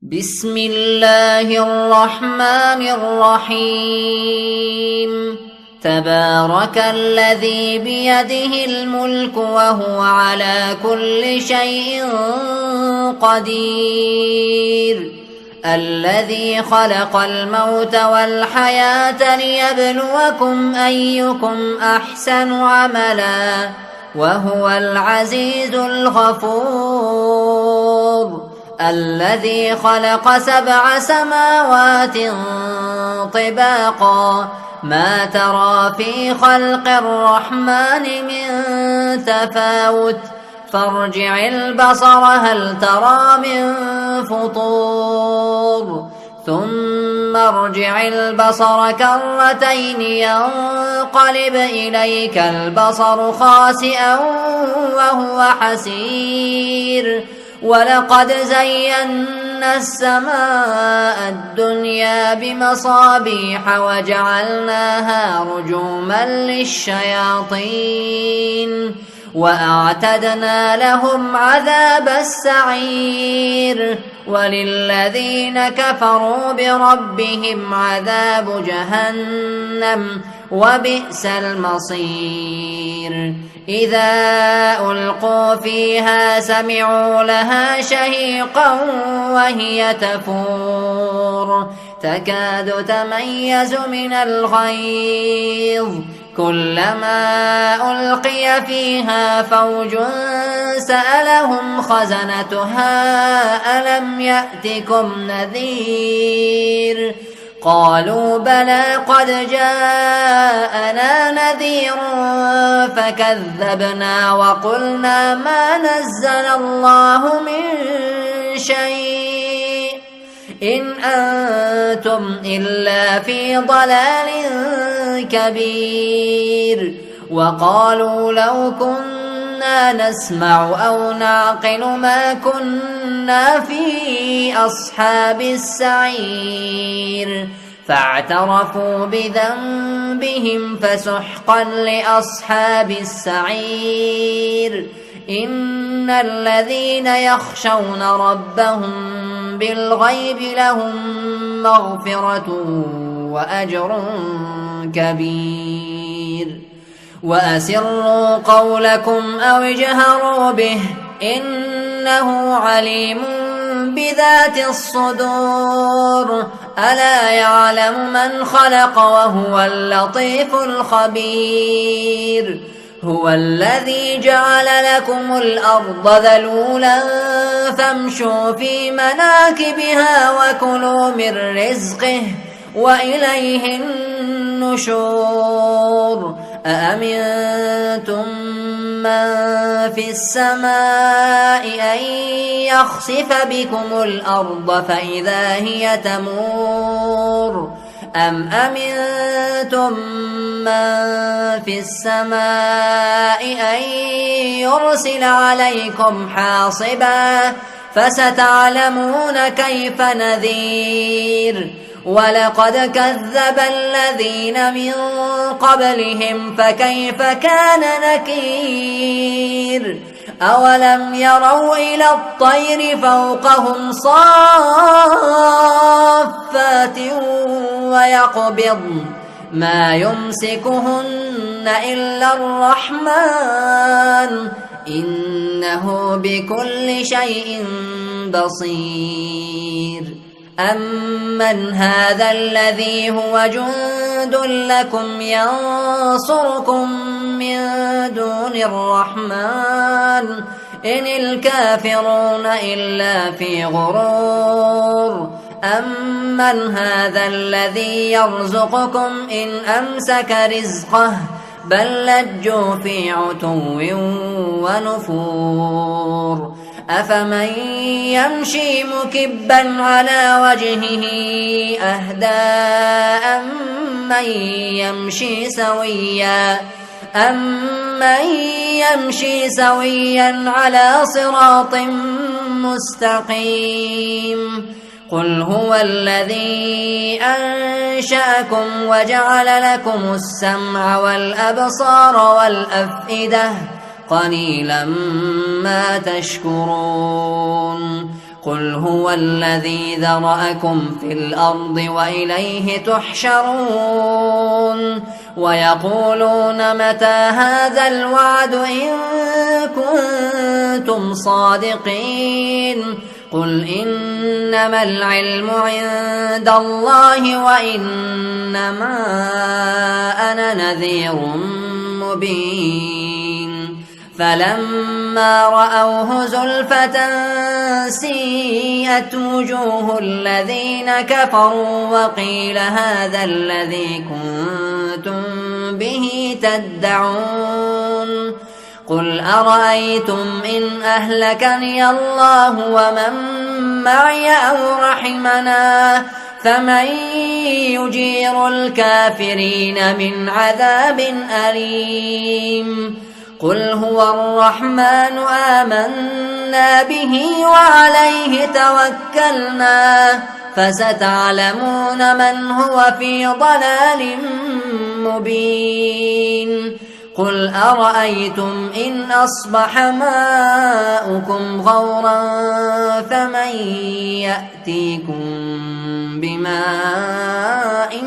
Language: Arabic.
بسم الله الرحمن الرحيم. تبارك الذي بيده الملك وهو على كل شيء قدير، الذي خلق الموت والحياة ليبلوكم أيكم أحسن عملا وهو العزيز الغفور، الذي خلق 7 سماوات طباقا ما ترى في خلق الرحمن من تفاوت فارجع البصر هل ترى من فطور ثم ارجع البصر كرتين ينقلب إليك البصر خاسئا وهو حسير، ولقد زينا السماء الدنيا بمصابيح وجعلناها رجوما للشياطين وأعتدنا لهم عذاب السعير، وللذين كفروا بربهم عذاب جهنم وبئس المصير. إذا ألقوا فيها سمعوا لها شهيقا وهي تفور تكاد تميز من الغيظ، كلما ألقي فيها فوج سألهم خزنتها ألم يأتكم نذير؟ قالوا بلى قد جاءنا نذير فكذبنا وقلنا ما نزل الله من شيء إن أنتم إلا في ضلال كبير. وقالوا لو كنا نسمع أو نعقل ما كنا في أصحاب السعير، فاعترفوا بذنبهم فسحقا لأصحاب السعير. إن الذين يخشون ربهم بالغيب لهم مغفرة وأجر كبير. وأسروا قولكم أو اجهروا به إنه عليم بذات الصدور، ألا يعلم من خلق وهو اللطيف الخبير. هو الذي جعل لكم الأرض ذلولا فامشوا في مناكبها وكلوا من رزقه وإليه النشور. أأمنتم من في السماء أن يخسف بكم الأرض فإذا هي تمور، أم أمنتم من في السماء أن يرسل عليكم حاصبا فستعلمون كيف نذير. ولقد كذب الذين من قبلهم فكيف كان نكير. أولم يروا إلى الطير فوقهم صافات ويقبضن ما يمسكهن إلا الرحمن إنه بكل شيء بصير. أمن هذا الذي هو جند لكم ينصركم من دون الرحمن إن الكافرون إلا في غرور. أمن هذا الذي يرزقكم إن أمسك رزقه بل لجوا في عتو ونفور. أفمن يمشي مكبا على وجهه أهدى أمن يمشي سويا على صراط مستقيم. قل هو الذي أنشأكم وجعل لكم السمع والأبصار والأفئدة قليلا ما تشكرون. قل هو الذي ذرأكم في الأرض وإليه تحشرون ويقولون متى هذا الوعد إن كنتم صادقين قل إنما العلم عند الله وإنما أنا نذير مبين فلما رأوه زلفة سيئت وجوه الذين كفروا وقيل هذا الذي كنتم به تدعون قل أرأيتم إن أهلكني الله ومن معي أو رحمنا فمن يجير الكافرين من عذاب أليم قل هو الرحمن آمنا به وعليه توكلنا فستعلمون من هو في ضلال مبين قل أرأيتم إن أصبح ماؤكم غورا فمن يأتيكم بماء